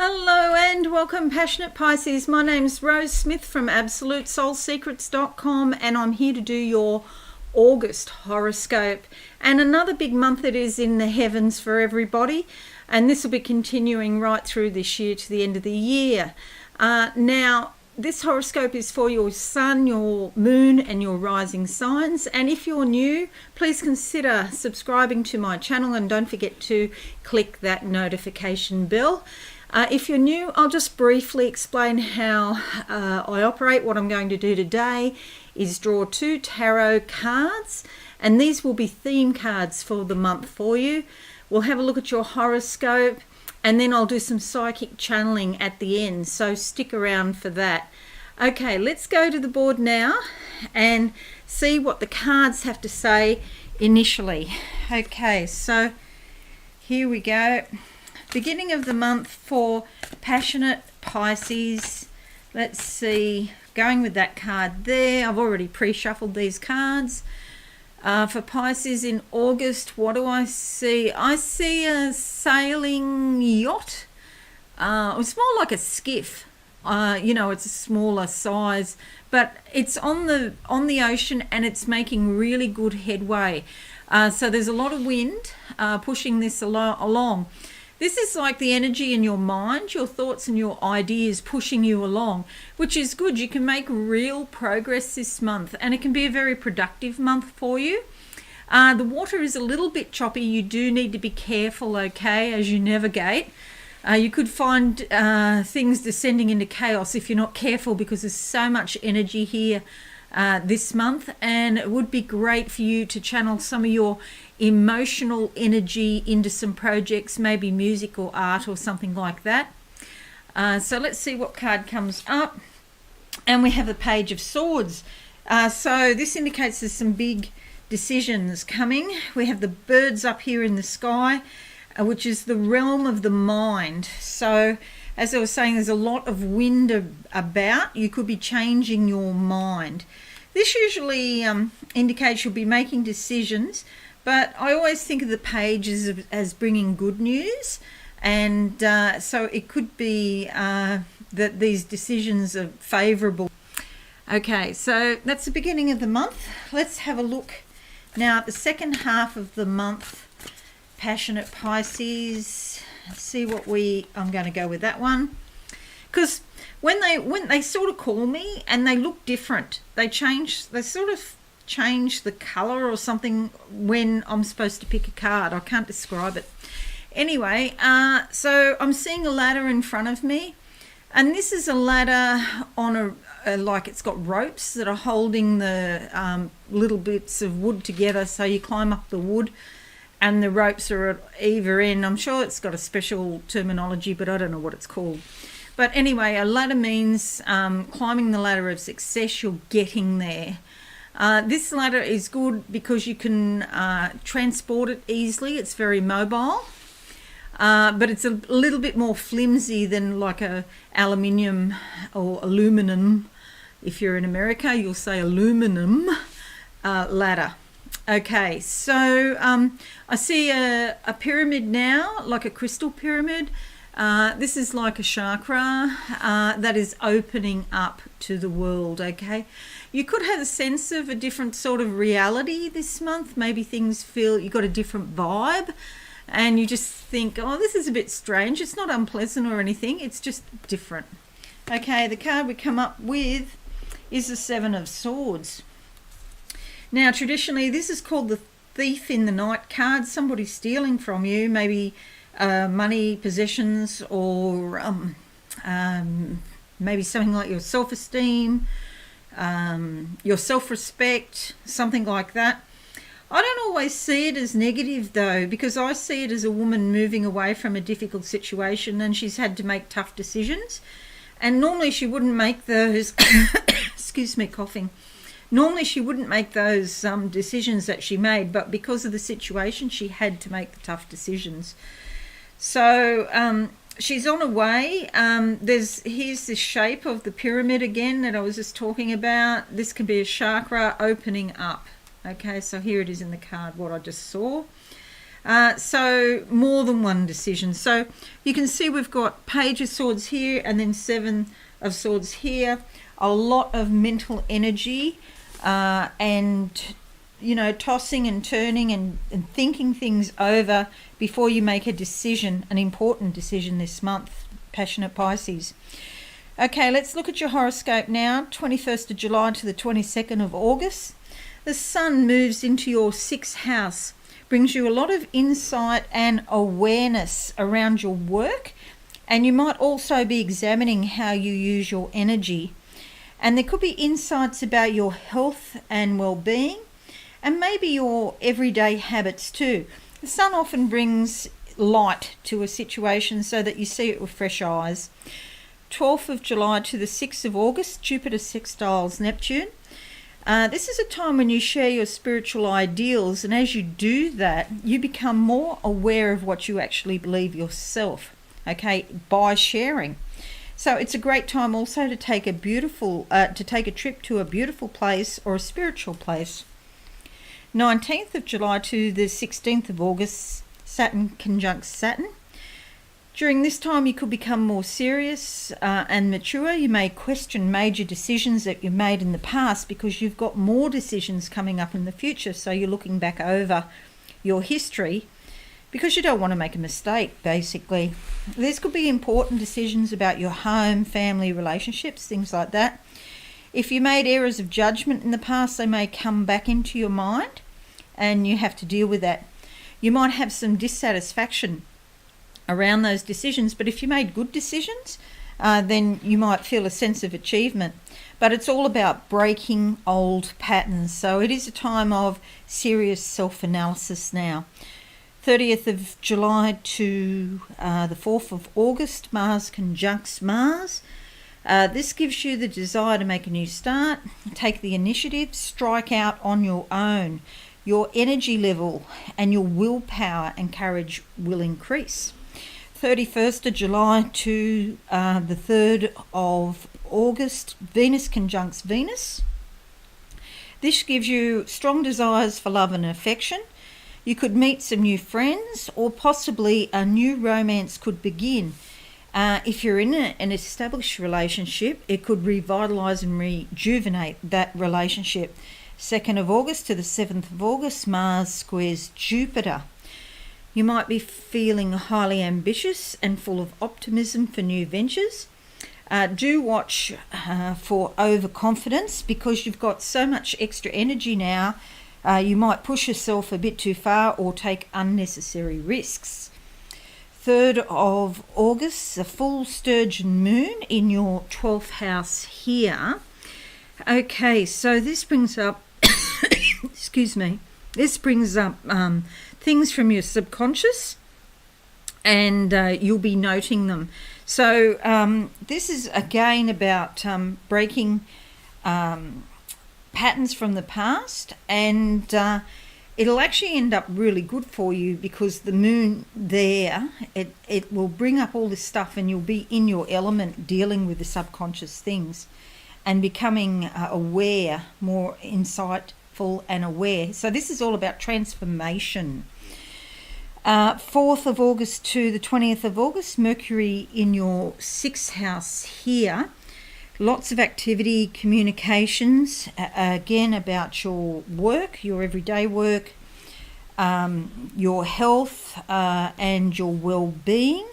Hello and welcome, Passionate Pisces. My name's Rose Smith from AbsoluteSoulSecrets.com, and I'm here to do your August horoscope. And another big month it is in the heavens for everybody, and this will be continuing right through this year to the end of the year. Now, this horoscope is for your sun, your moon, and your rising signs. And if you're new, please consider subscribing to my channel and don't forget to click that notification bell. If you're new, I'll just briefly explain how I operate. What I'm going to do today is draw 2 tarot cards, and these will be theme cards for the month for you. We'll have a look at your horoscope, and then I'll do some psychic channeling at the end, so stick around for that. Okay, let's go to the board now and see what the cards have to say initially. Okay, so here we go. Beginning of the month for Passionate Pisces. Let's see, going with that card there. I've already pre-shuffled these cards. For Pisces in August, what do I see? I see a sailing yacht. It's more like a skiff. It's a smaller size, but it's on the ocean and it's making really good headway. So there's a lot of wind pushing this along. This is like the energy in your mind, your thoughts and your ideas pushing you along, which is good. You can make real progress this month, and it can be a very productive month for you. The water is a little bit choppy. You do need to be careful, okay, as you navigate. You could find things descending into chaos if you're not careful, because there's so much energy here this month, and it would be great for you to channel some of your emotional energy into some projects, maybe music or art or something like that. So let's see what card comes up. And we have the Page of Swords. So this indicates there's some big decisions coming. We have the birds up here in the sky, which is the realm of the mind. So as I was saying, there's a lot of wind about. You could be changing your mind. This usually indicates you'll be making decisions, but I always think of the pages as bringing good news, and so it could be that these decisions are favourable. Okay, so that's the beginning of the month. Let's have a look now at the second half of the month, Passionate Pisces. Let's see what I'm going to go with that one, because when they sort of call me and they look different, they sort of change the color or something when I'm supposed to pick a card. I can't describe it. Anyway, so I'm seeing a ladder in front of me, and this is a ladder on like it's got ropes that are holding the little bits of wood together, so you climb up the wood and the ropes are at either end. I'm sure it's got a special terminology, but I don't know what it's called. But anyway, a ladder means climbing the ladder of success. You're getting there. This ladder is good because you can transport it easily. It's very mobile, but it's a little bit more flimsy than like a aluminium or aluminum. If you're in America, you'll say aluminum ladder. Okay, so I see a pyramid now, like a crystal pyramid. This is like a chakra that is opening up to the world, okay? You could have a sense of a different sort of reality this month. Maybe things feel you got a different vibe and you just think, oh, this is a bit strange. It's not unpleasant or anything. It's just different. Okay, the card we come up with is the Seven of Swords. Now, traditionally, this is called the Thief in the Night card. Somebody stealing from you, maybe money, possessions, or maybe something like your self-esteem, your self-respect, something like that. I don't always see it as negative, though, because I see it as a woman moving away from a difficult situation and she's had to make tough decisions. And normally she wouldn't make those, excuse me, coughing. Normally she wouldn't make those decisions that she made, but because of the situation, she had to make the tough decisions. So she's on her way. Here's the shape of the pyramid again that I was just talking about. This can be a chakra opening up. Okay, so here it is in the card, what I just saw. So more than one decision. So you can see we've got Page of Swords here and then Seven of Swords here. A lot of mental energy and, you know, tossing and turning and thinking things over before you make a decision, an important decision this month, passionate Pisces. Okay, let's look at your horoscope now, 21st of July to the 22nd of August. The sun moves into your 6th house, brings you a lot of insight and awareness around your work, and you might also be examining how you use your energy. And there could be insights about your health and well-being, and maybe your everyday habits too. The sun often brings light to a situation so that you see it with fresh eyes. 12th of July to the 6th of August, Jupiter sextiles Neptune. This is a time when you share your spiritual ideals, and as you do that, you become more aware of what you actually believe yourself, okay, by sharing. So it's a great time also to take a trip to a beautiful place or a spiritual place. 19th of July to the 16th of August, Saturn conjuncts Saturn. During this time, you could become more serious and mature. You may question major decisions that you've made in the past because you've got more decisions coming up in the future. So you're looking back over your history because you don't want to make a mistake, basically. This could be important decisions about your home, family, relationships, things like that. If you made errors of judgment in the past, they may come back into your mind and you have to deal with that. You might have some dissatisfaction around those decisions, but if you made good decisions, then you might feel a sense of achievement. But it's all about breaking old patterns. So it is a time of serious self-analysis now. 30th of July to the 4th of August, Mars conjuncts Mars. This gives you the desire to make a new start, take the initiative, strike out on your own. Your energy level and your willpower and courage will increase. 31st of July to the 3rd of August, Venus conjuncts Venus. This gives you strong desires for love and affection. You could meet some new friends, or possibly a new romance could begin. If you're in an established relationship, it could revitalise and rejuvenate that relationship. 2nd of August to the 7th of August, Mars squares Jupiter. You might be feeling highly ambitious and full of optimism for new ventures. Do watch for overconfidence because you've got so much extra energy now. You might push yourself a bit too far or take unnecessary risks. 3rd of August, a full sturgeon moon in your 12th house here. Okay, so this brings up, excuse me, this brings up things from your subconscious, and you'll be noting them. So this is again about breaking patterns from the past, and it'll actually end up really good for you because the moon there, it will bring up all this stuff and you'll be in your element dealing with the subconscious things and becoming aware, more insightful and aware. So this is all about transformation. 4th of August to the 20th of August, Mercury in your 6th house here. Lots of activity, communications, again about your work, your everyday work, your health and your well-being,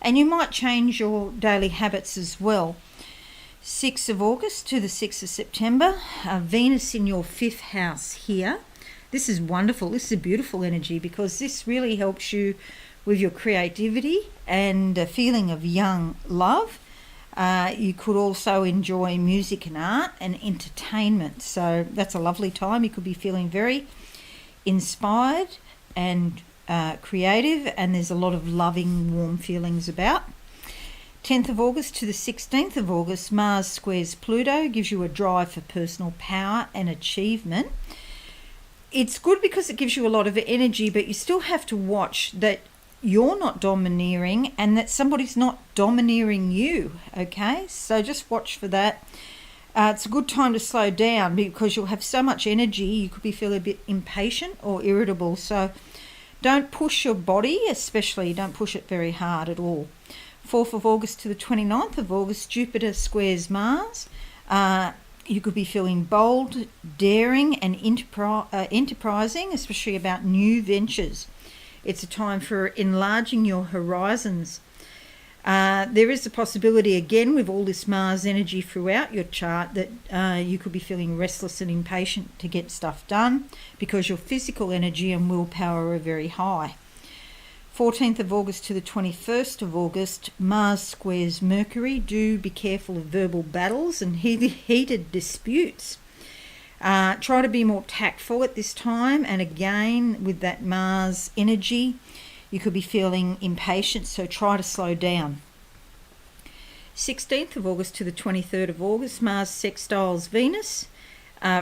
and you might change your daily habits as well. 6th of August to the 6th of September, Venus in your 5th house here. This is wonderful. This is a beautiful energy because this really helps you with your creativity and a feeling of young love. You could also enjoy music and art and entertainment. So that's a lovely time. You could be feeling very inspired and creative, and there's a lot of loving, warm feelings about. 10th of August to the 16th of August, Mars squares Pluto, gives you a drive for personal power and achievement. It's good because it gives you a lot of energy, but you still have to watch that you're not domineering and that somebody's not domineering you, okay? So just watch for that. It's a good time to slow down because you'll have so much energy, you could be feeling a bit impatient or irritable. So Don't push your body, especially don't push it very hard at all. 4th of August to the 29th of August, Jupiter squares Mars. You could be feeling bold, daring and enterprising, especially about new ventures. It's a time for enlarging your horizons. There is a possibility, again, with all this Mars energy throughout your chart, that you could be feeling restless and impatient to get stuff done because your physical energy and willpower are very high. 14th of August to the 21st of August, Mars squares Mercury. Do be careful of verbal battles and heated disputes. Try to be more tactful at this time, and again, with that Mars energy, you could be feeling impatient, so try to slow down. 16th of August to the 23rd of August, Mars sextiles Venus.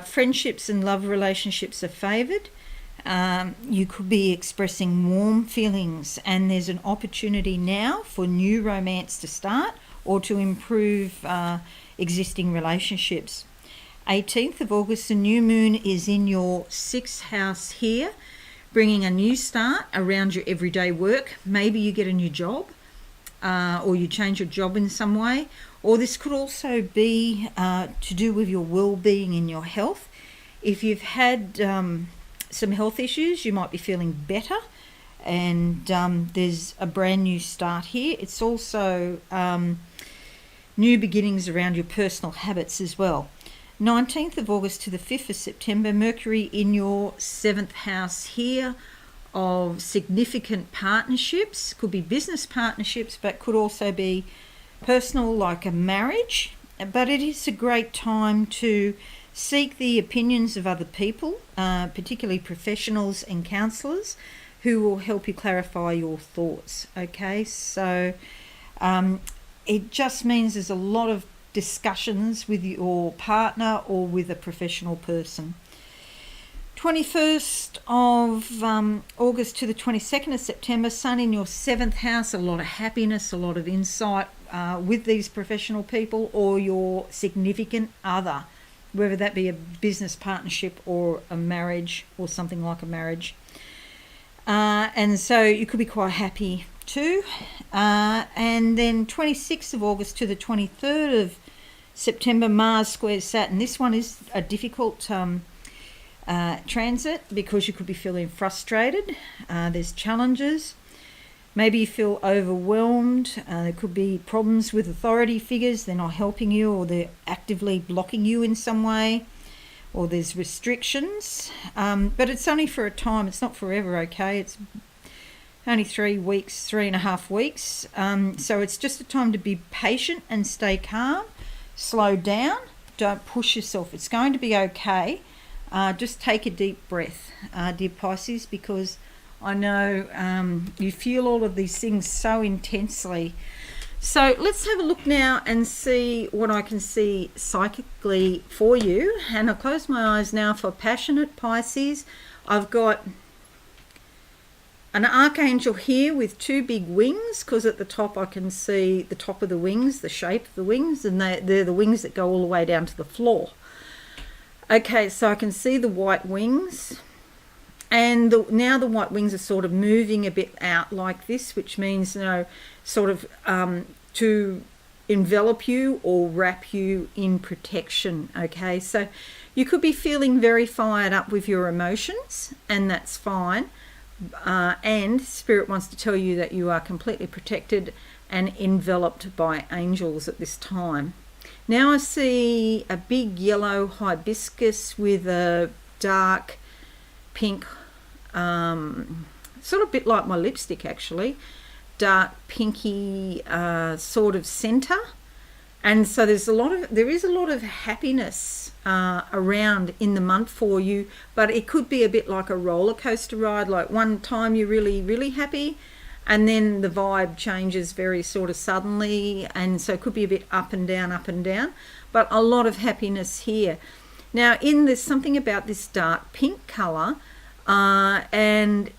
Friendships and love relationships are favoured. You could be expressing warm feelings, and there's an opportunity now for new romance to start or to improve existing relationships. 18th of August, the new moon is in your 6th house here, bringing a new start around your everyday work. Maybe you get a new job, or you change your job in some way, or this could also be to do with your well-being and your health. If you've had some health issues, you might be feeling better, and there's a brand new start here. It's also new beginnings around your personal habits as well. 19th of August to the 5th of September, Mercury in your 7th house here of significant partnerships. Could be business partnerships, but could also be personal, like a marriage. But it is a great time to seek the opinions of other people, particularly professionals and counsellors, who will help you clarify your thoughts. Okay, so it just means there's a lot of discussions with your partner or with a professional person. 21st of August to the 22nd of September, Sun in your 7th house. A lot of happiness, a lot of insight with these professional people or your significant other, whether that be a business partnership or a marriage or something like a marriage. And so you could be quite happy too. And then 26th of August to the 23rd of September, Mars squares Saturn. This one is a difficult transit because you could be feeling frustrated. There's challenges. Maybe you feel overwhelmed. There could be problems with authority figures. They're not helping you, or they're actively blocking you in some way, or there's restrictions. But it's only for a time. It's not forever, okay? It's only 3 weeks, 3.5 weeks. So it's just a time to be patient and stay calm. Slow down. Don't push yourself. It's going to be okay. Just take a deep breath, dear Pisces, because I know you feel all of these things so intensely. So let's have a look now and see what I can see psychically for you. And I'll close my eyes now for passionate Pisces. I've got an archangel here with 2 big wings, because at the top I can see the top of the wings, the shape of the wings, and they're the wings that go all the way down to the floor. Okay, so I can see the white wings, and now the white wings are sort of moving a bit out like this, which means, you know, sort of to envelop you or wrap you in protection. Okay, so you could be feeling very fired up with your emotions, and that's fine. And Spirit wants to tell you that you are completely protected and enveloped by angels at this time. Now I see a big yellow hibiscus with a dark pink, sort of a bit like my lipstick actually, dark pinky sort of centre. And so there is a lot of happiness around in the month for you, but it could be a bit like a roller coaster ride. Like one time you're really, really happy, and then the vibe changes very sort of suddenly, and so it could be a bit up and down, but a lot of happiness here. Now there's something about this dark pink colour, and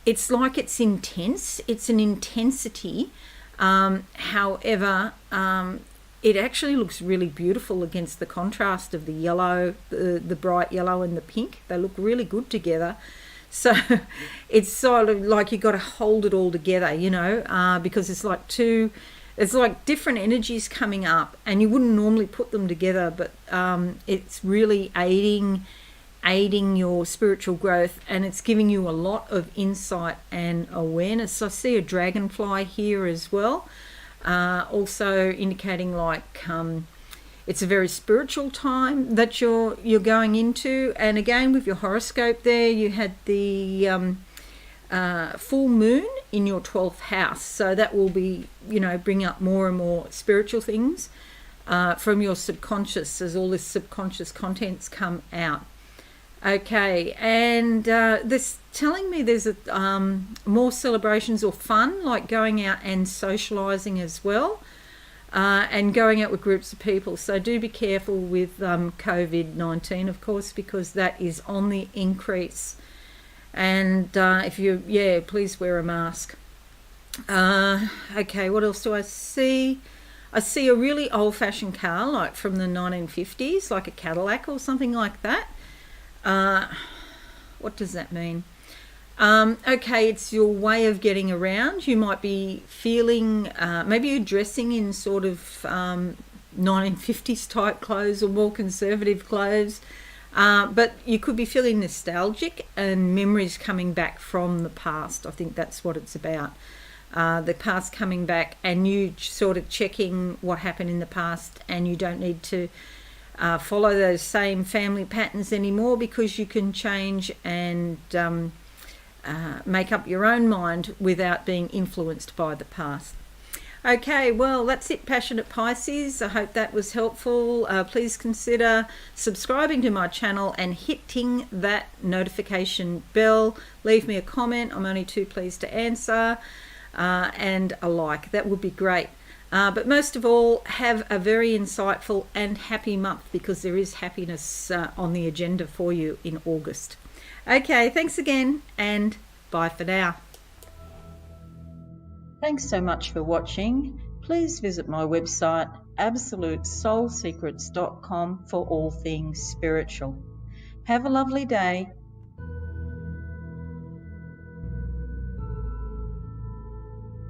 it's like it's intense. It's an intensity. However, it actually looks really beautiful against the contrast of the yellow, the bright yellow and the pink. They look really good together. So it's sort of like you've got to hold it all together, because it's like different energies coming up, and you wouldn't normally put them together, but it's really aiding your spiritual growth, and it's giving you a lot of insight and awareness. I see a dragonfly here as well, also indicating like it's a very spiritual time that you're going into. And again, with your horoscope there, you had the full moon in your 12th house, so that will be bring up more and more spiritual things from your subconscious as all this subconscious contents come out. Okay, and this telling me there's more celebrations or fun, like going out and socializing as well, and going out with groups of people. So do be careful with COVID-19, of course, because that is on the increase. And please wear a mask. Okay, what else do I see? I see a really old-fashioned car, like from the 1950s, like a Cadillac or something like that. What does that mean? Okay, it's your way of getting around. You might be feeling, maybe you're dressing in sort of 1950s type clothes or more conservative clothes, but you could be feeling nostalgic and memories coming back from the past. I think that's what it's about. The past coming back, and you sort of checking what happened in the past, and you don't need to follow those same family patterns anymore, because you can change and make up your own mind without being influenced by the past. Okay, well, that's it, Passionate Pisces. I hope that was helpful. Please consider subscribing to my channel and hitting that notification bell. Leave me a comment. I'm only too pleased to answer. And a like. That would be great. But most of all, have a very insightful and happy month, because there is happiness on the agenda for you in August. Okay, thanks again, and bye for now. Thanks so much for watching. Please visit my website absolutesoulsecrets.com for all things spiritual. Have a lovely day.